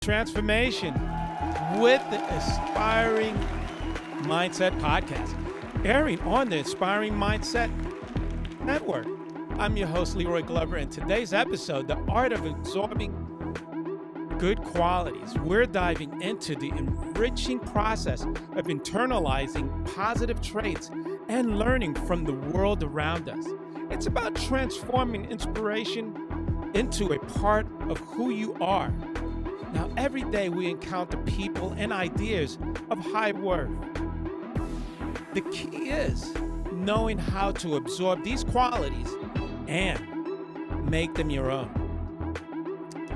transformation with the Aspiring Mindset Podcast, airing on the Inspiring Mindset Network. I'm your host, Leroy Glover, and today's episode, The Art of Absorbing Good Qualities. We're diving into the enriching process of internalizing positive traits and learning from the world around us. It's about transforming inspiration into a part of who you are. Now, every day we encounter people and ideas of high worth. The key is knowing how to absorb these qualities and make them your own.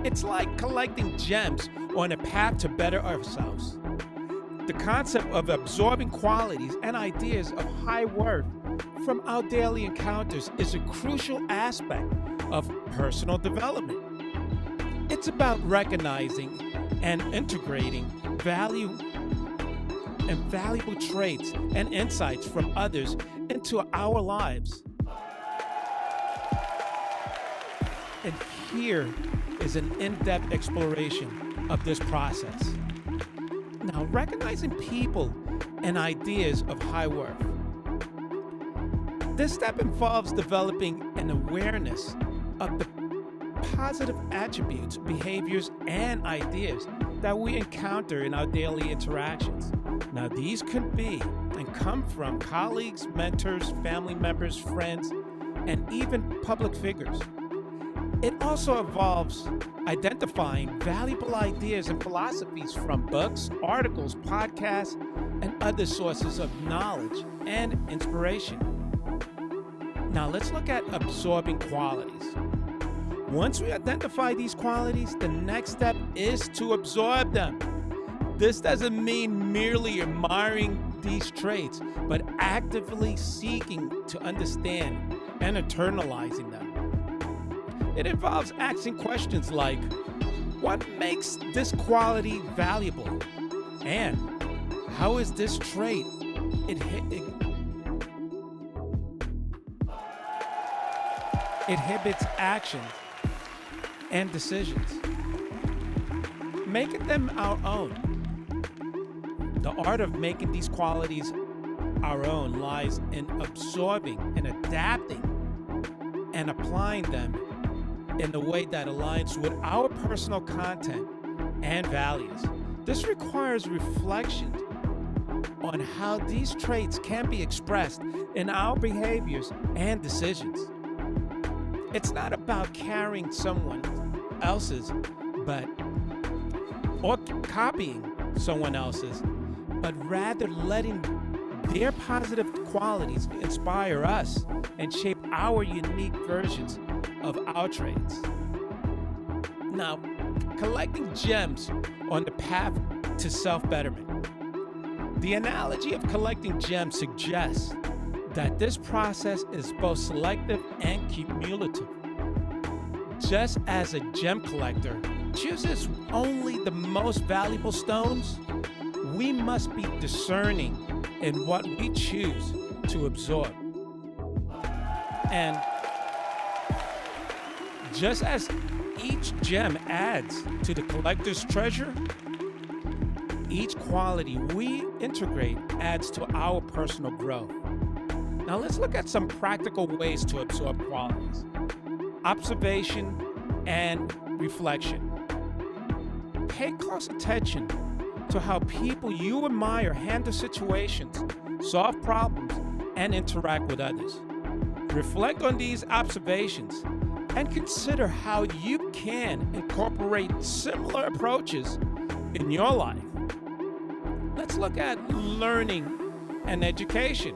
It's like collecting gems on a path to better ourselves. The concept of absorbing qualities and ideas of high worth from our daily encounters is a crucial aspect of personal development. It's about recognizing and integrating value and valuable traits and insights from others into our lives. And here is an in-depth exploration of this process. Now, recognizing people and ideas of high worth. This step involves developing an awareness of the positive attributes, behaviors, and ideas that we encounter in our daily interactions. Now, these could be and come from colleagues, mentors, family members, friends, and even public figures. It also involves identifying valuable ideas and philosophies from books, articles, podcasts, and other sources of knowledge and inspiration. Now, let's look at absorbing qualities. Once we identify these qualities, the next step is to absorb them. This doesn't mean merely admiring these traits, but actively seeking to understand and internalizing them. It involves asking questions like, what makes this quality valuable? And how is this trait inhibits actions and decisions, making them our own. The art of making these qualities our own lies in absorbing and adapting and applying them in a way that aligns with our personal content and values. This requires reflection on how these traits can be expressed in our behaviors and decisions. It's not about carrying someone else's, or copying someone else's, but rather letting their positive qualities inspire us and shape our unique versions of our traits. Now, collecting gems on the path to self-betterment. The analogy of collecting gems suggests that this process is both selective and cumulative. Just as a gem collector chooses only the most valuable stones, we must be discerning in what we choose to absorb. And just as each gem adds to the collector's treasure, each quality we integrate adds to our personal growth. Now let's look at some practical ways to absorb qualities. Observation and reflection. Pay close attention to how people you admire handle situations, solve problems, and interact with others. Reflect on these observations and consider how you can incorporate similar approaches in your life. Let's look at learning and education.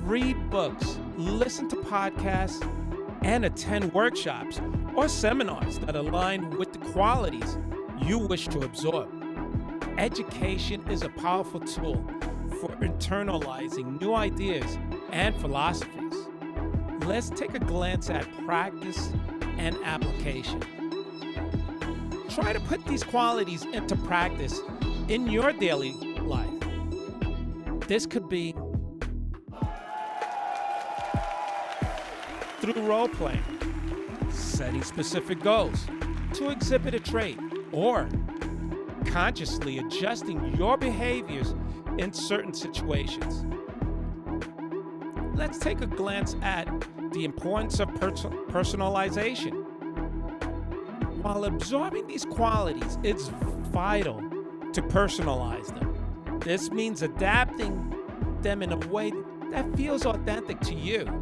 Read books, listen to podcasts, and attend workshops or seminars that align with the qualities you wish to absorb. Education is a powerful tool for internalizing new ideas and philosophies. Let's take a glance at practice and application. Try to put these qualities into practice in your daily life. This could be through role playing, setting specific goals to exhibit a trait, or consciously adjusting your behaviors in certain situations. Let's take a glance at the importance of personalization. While absorbing these qualities, it's vital to personalize them. This means adapting them in a way that feels authentic to you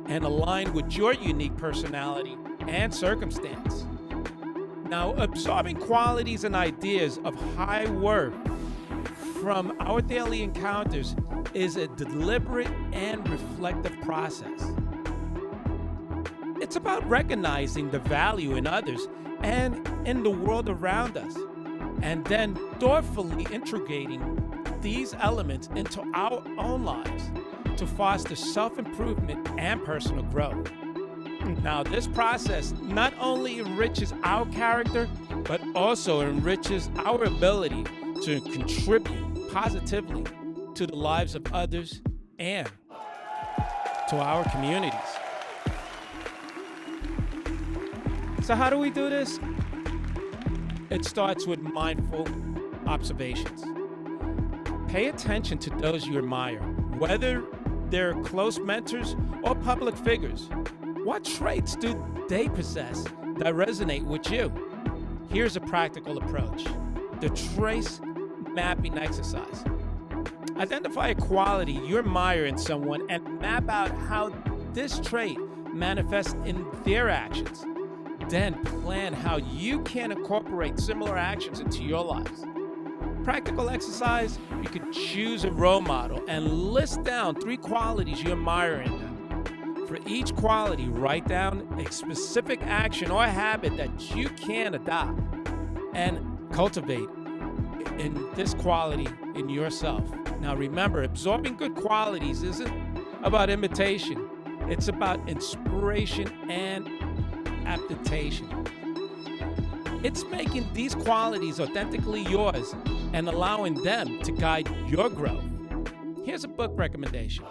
and aligned with your unique personality and circumstance. Now, absorbing qualities and ideas of high worth from our daily encounters is a deliberate and reflective process. It's about recognizing the value in others and in the world around us, and then thoughtfully integrating these elements into our own lives to foster self-improvement and personal growth. Now, this process not only enriches our character, but also enriches our ability to contribute positively to the lives of others and to our communities. So how do we do this? It starts with mindful observations. Pay attention to those you admire, whether they're close mentors or public figures. What traits do they possess that resonate with you? Here's a practical approach: the trace mapping exercise. Identify a quality you admire in someone and map out how this trait manifests in their actions. Then plan how you can incorporate similar actions into your lives. Practical exercise: you can choose a role model and list down 3 qualities you admire in them. For each quality, write down a specific action or habit that you can adopt and cultivate in this quality in yourself. Now remember, absorbing good qualities isn't about imitation. It's about inspiration and adaptation. It's making these qualities authentically yours and allowing them to guide your growth. Here's a book recommendation: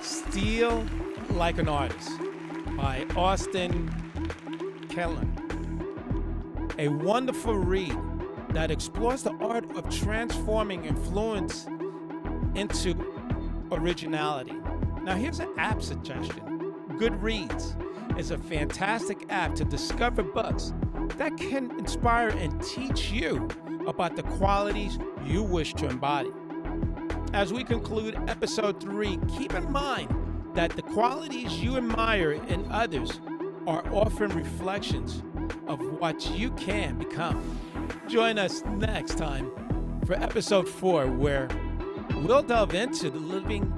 Steal Like an Artist by Austin Keller. A wonderful read that explores the art of transforming influence into originality. Now here's an app suggestion. Goodreads is a fantastic app to discover books that can inspire and teach you about the qualities you wish to embody. As we conclude episode 3, keep in mind that the qualities you admire in others are often reflections of what you can become. Join us next time for episode 4, where we'll delve into the living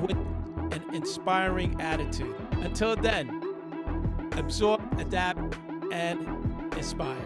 with an inspiring attitude. Until then, absorb, adapt, and inspire.